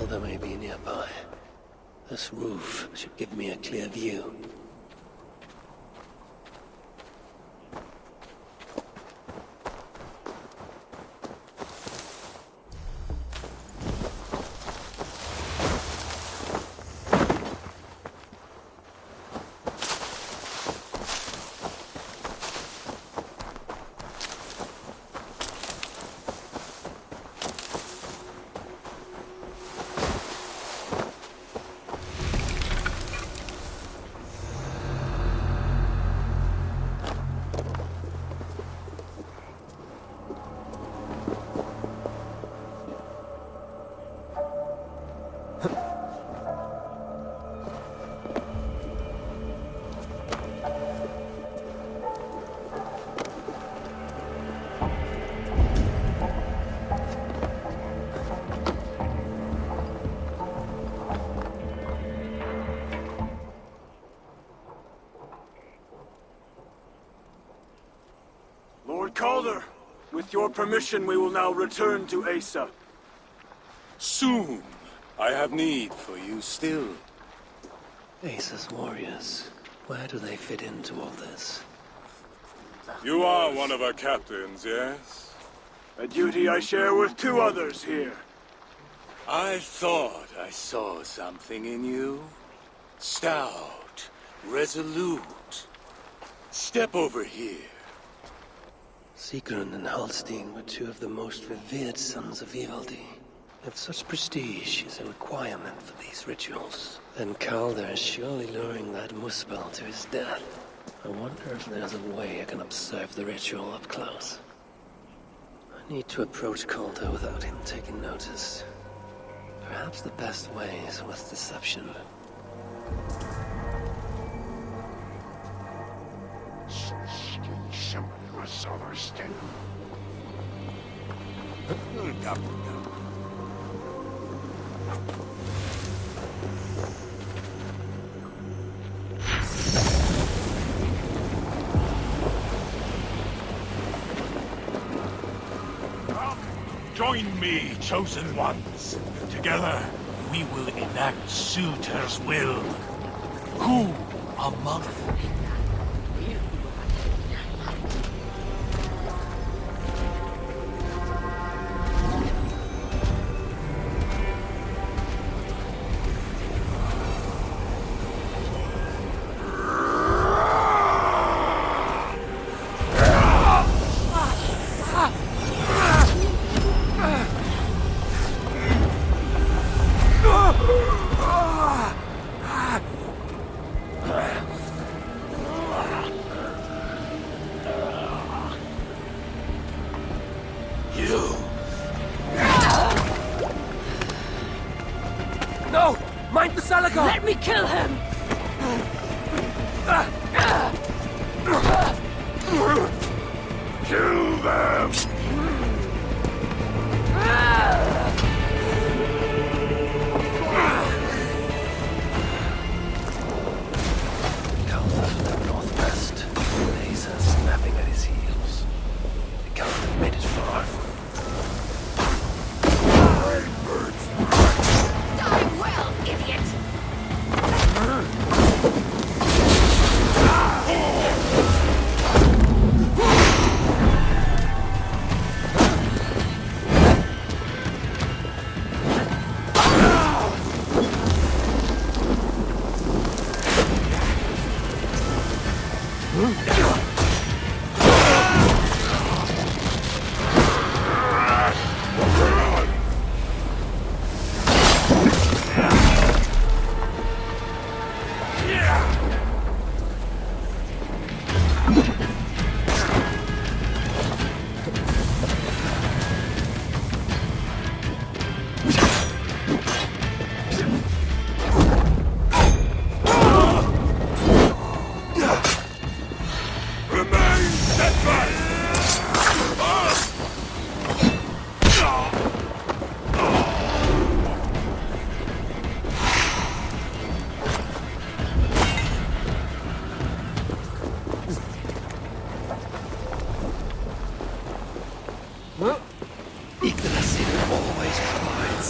Calder may be nearby. This roof should give me a clear view. Calder, with your permission, we will now return to Asa. Soon. I have need for you still. Asa's warriors. Where do they fit into all this? You are one of our captains, yes? A duty I share with 2 others here. I thought I saw something in you. Stout, resolute. Step over here. Sigrun and Halstein were 2 of the most revered sons of Evildy. If such prestige is a requirement for these rituals, then Calder is surely luring that Muspel to his death. I wonder if there's a way I can observe the ritual up close. I need to approach Calder without him taking notice. Perhaps the best way is with deception. Join me, chosen ones. Together, we will enact Suitor's will. Who among them? No! Mind the Salagar! Let me kill him! Kill them! Calder from the northwest. Laser snapping at his heels. The Calder made it far. Die well, idiot! Yggdrasil always provides.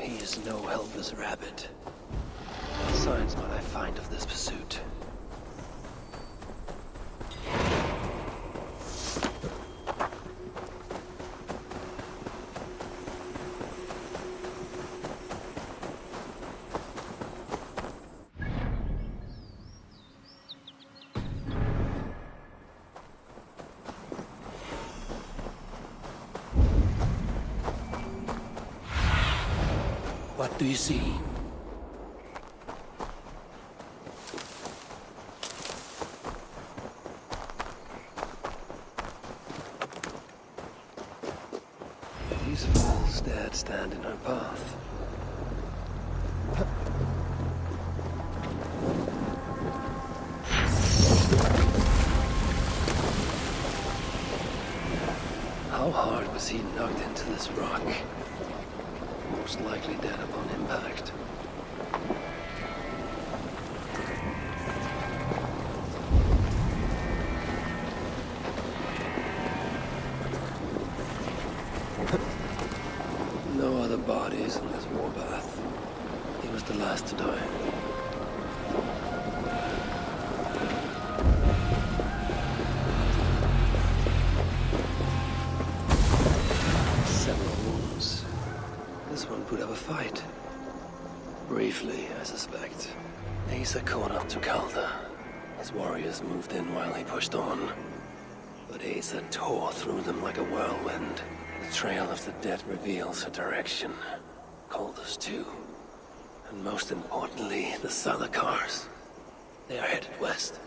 he is no helpless rabbit. Besides what I find of this pursuit. What do you see? These fools dared stand in her path. How hard was he knocked into this rock? Most likely dead upon impact. No other bodies in this warpath. He was the last to die. Several wounds. This one put up a fight. Briefly, I suspect. Asa caught up to Calder. His warriors moved in while he pushed on. But Asa tore through them like a whirlwind. The trail of the dead reveals her direction. Calder's too. And most importantly, the Salakars. They are headed west.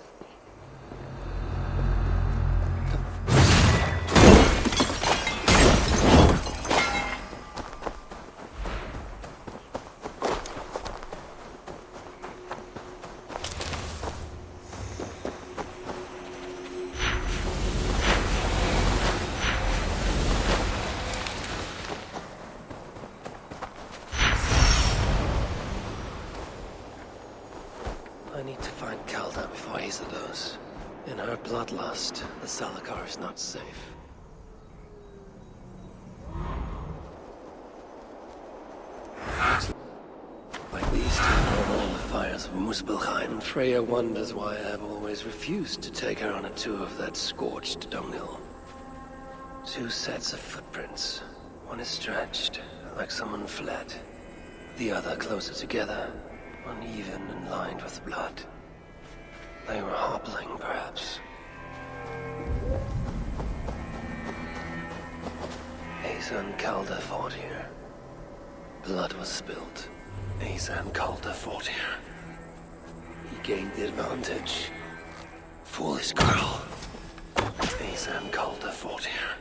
I need to find Calder before Asa does. In her bloodlust, the Salakar is not safe. Like these two on all the fires of Muspelheim, Freya wonders why I have always refused to take her on a tour of that scorched dunghill. Two sets of footprints. One is stretched, like someone fled. The other closer together, uneven and lined with blood. They were hobbling, perhaps. Asa and Calder fought here. Blood was spilled. Asa and Calder fought here. He gained the advantage. Foolish girl. Asa and Calder fought here.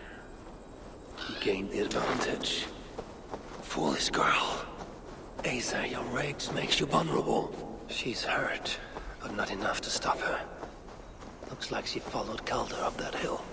He gained the advantage. Foolish girl. Asa, your rage makes you vulnerable. She's hurt, but not enough to stop her. Looks like she followed Calder up that hill.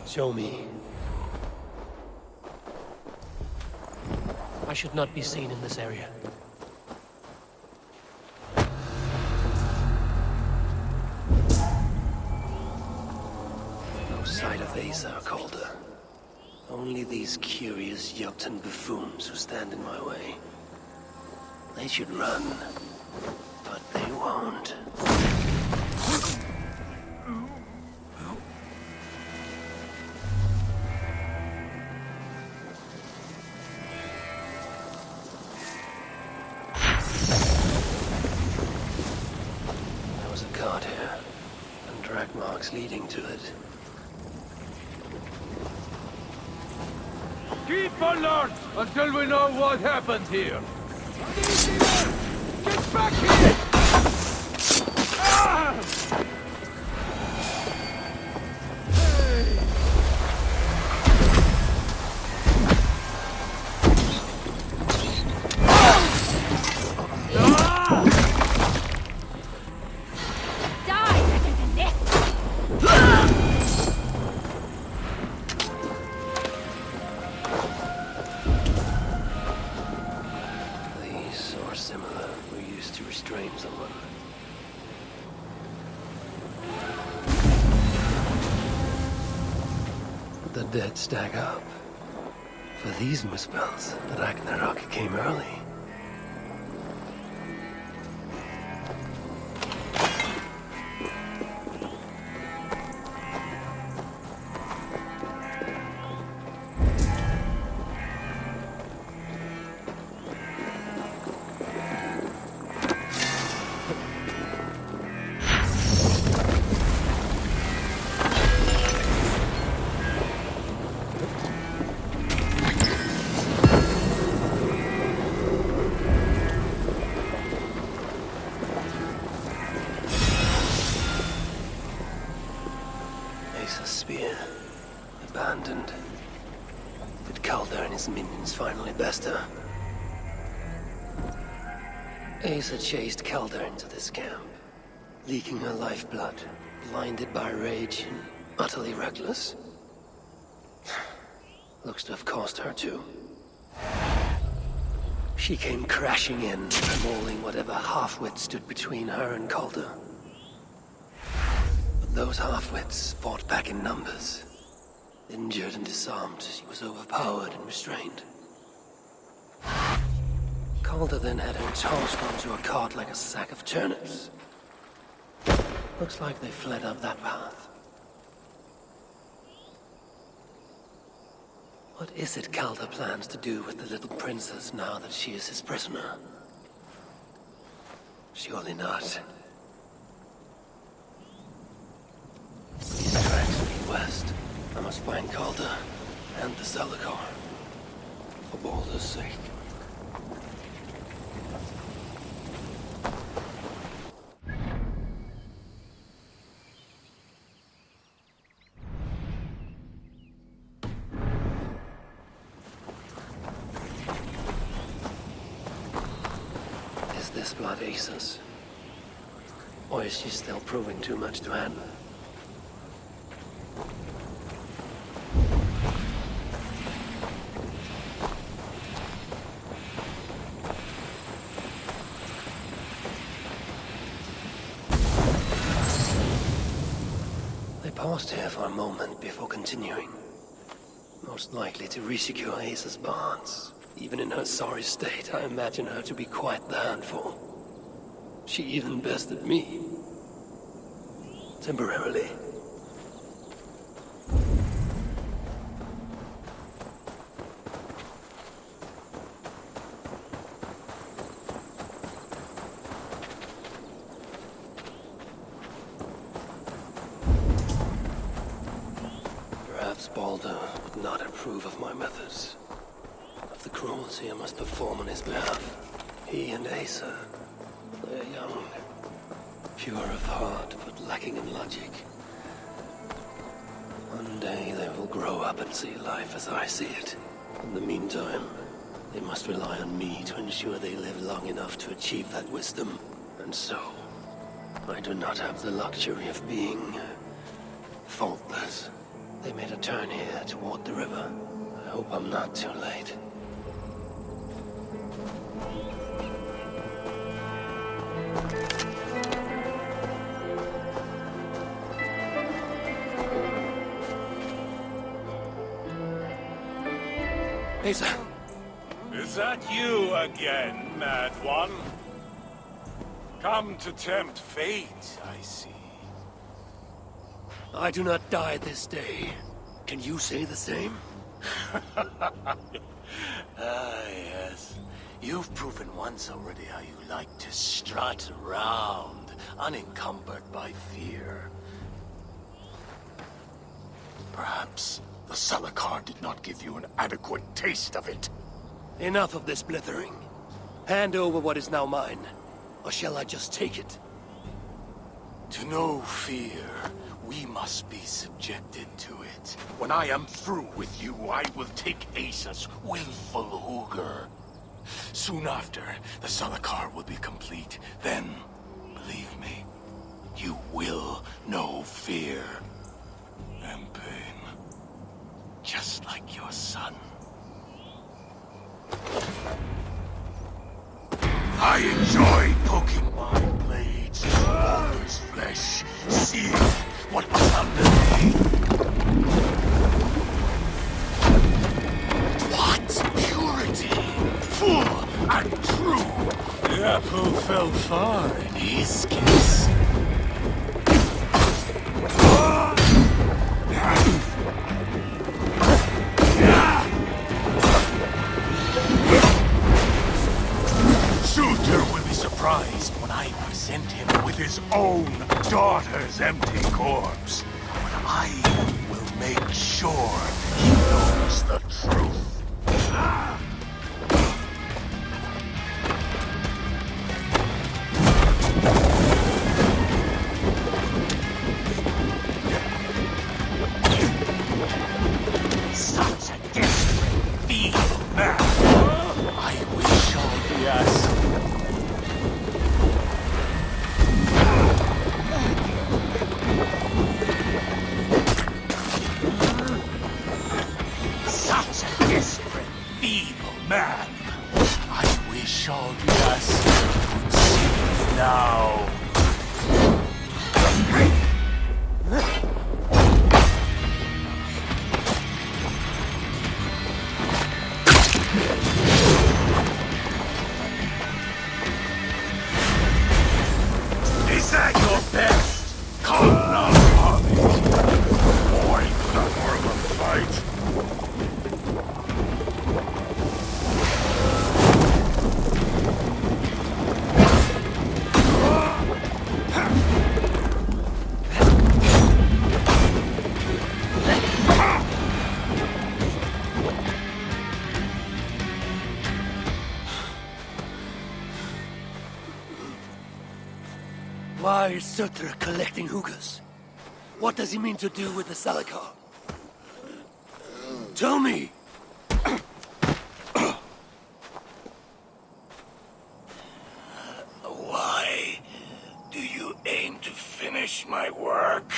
Show me. I should not be seen in this area. No sight of Asa or Calder. Only these curious Jotun buffoons who stand in my way. They should run, but they won't. Guard here, and drag marks leading to it. Keep alert until we know what happened here. Get back here! Ah! Die better than this! These, or similar, were used to restrain someone. The dead stack up. For these Muspels, the Ragnarok came early. Ace's spear, abandoned. Did Calder and his minions finally best her? Asa chased Calder into this camp, leaking her lifeblood, blinded by rage and utterly reckless. Looks to have cost her too. She came crashing in, mauling whatever half-wit stood between her and Calder. But those half-wits fought back in numbers. Injured and disarmed, she was overpowered and restrained. Calder then had her tossed onto a cart like a sack of turnips. Looks like they fled up that path. What is it Calder plans to do with the little princess now that she is his prisoner? Surely not. These tracks lead west. I must find Calder and the Zalakar. For Baldur's sake. Is this blood Asa's? Or is she still proving too much to handle? They paused here for a moment before continuing. Most likely to resecure Asa's bonds. Even in her sorry state, I imagine her to be quite the handful. She even bested me. Temporarily. Perhaps Baldur would not approve of my methods. Of the cruelty I must perform on his behalf. He and Asa, they're young. Pure of heart, but lacking in logic. One day they will grow up and see life as I see it. In the meantime, they must rely on me to ensure they live long enough to achieve that wisdom. And so, I do not have the luxury of being faultless. They made a turn here toward the river. I hope I'm not too late. Asa! Is that you again, Mad One? Come to tempt fate, I see. I do not die this day. Can you say the same? Ah, yes. You've proven once already how you like to strut around, unencumbered by fear. Perhaps The Salakar did not give you an adequate taste of it. Enough of this blithering. Hand over what is now mine, or shall I just take it? To know fear, we must be subjected to it. When I am through with you, I will take Asa's willful Hooger. Soon after, the Salakar will be complete. Then, believe me, you will know fear and pain. Just like your son. I enjoy poking my blades into Calder's flesh, seeing what was underneath. What purity! Full and true! The apple fell far. In his kiss. Shooter will be surprised when I present him with his own daughter's empty corpse. But I will make sure he knows the truth. Such a desperate thief, man. I wish all yes. Such a desperate, feeble man. I wish all yes could see now. Is that your best? Come now, Harvey. Boy, not more of a fight. Why is Sutra collecting hookahs? What does he mean to do with the Salakar? Tell me! Why do you aim to finish my work?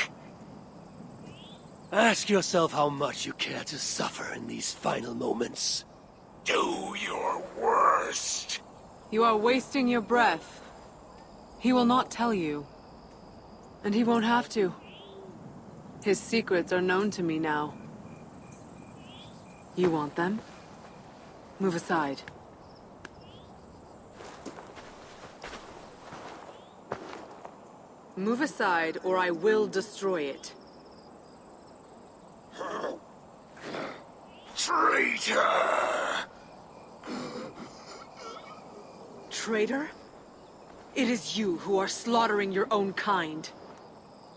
Ask yourself how much you care to suffer in these final moments. Do your worst. You are wasting your breath. He will not tell you. And he won't have to. His secrets are known to me now. You want them? Move aside. Move aside, or I will destroy it. Traitor! Traitor? It is you who are slaughtering your own kind.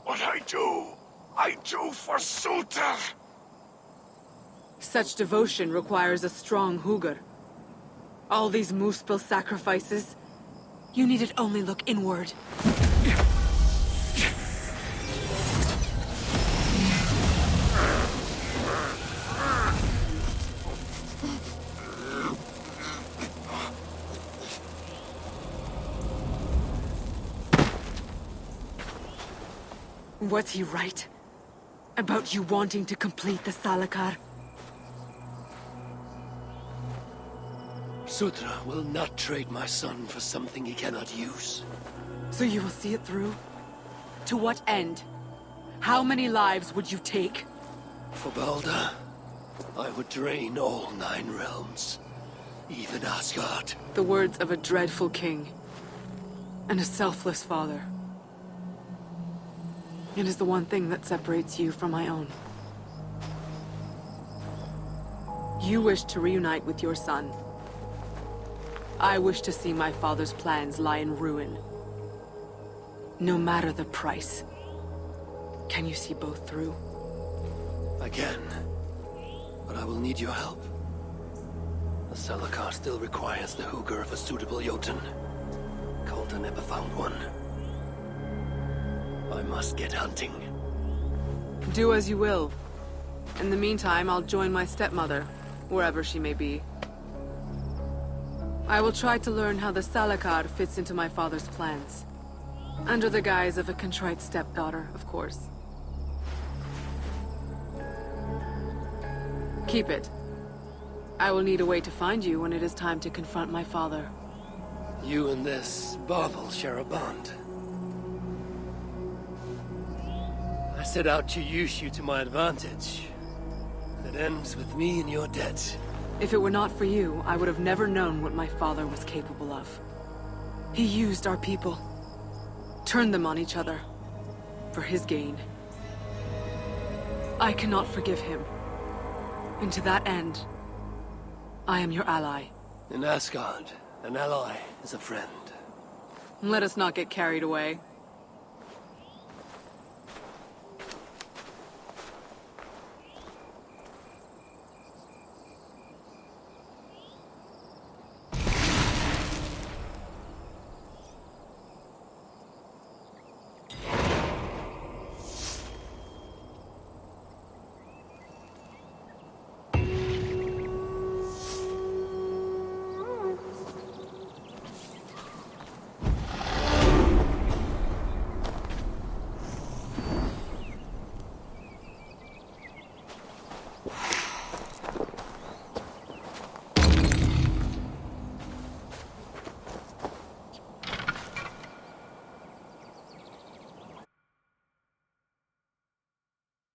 What I do for Suter! Such devotion requires a strong Hugr. All these Muspel sacrifices, you needed only look inward. Was he right? About you wanting to complete the Salakar? Sutra will not trade my son for something he cannot use. So you will see it through? To what end? How many lives would you take? For Balder, I would drain all 9 realms. Even Asgard. The words of a dreadful king. And a selfless father. It is the one thing that separates you from my own. You wish to reunite with your son. I wish to see my father's plans lie in ruin. No matter the price. Can you see both through? Again, but I will need your help. The Salakar still requires the hooker of a suitable Jotun. Calder never found one. I must get hunting. Do as you will. In the meantime, I'll join my stepmother, wherever she may be. I will try to learn how the Salakar fits into my father's plans. Under the guise of a contrite stepdaughter, of course. Keep it. I will need a way to find you when it is time to confront my father. You and this bauble share a bond. I set out to use you to my advantage. It ends with me in your debt. If it were not for you, I would have never known what my father was capable of. He used our people. Turned them on each other. For his gain. I cannot forgive him. And to that end, I am your ally. In Asgard, an ally is a friend. Let us not get carried away.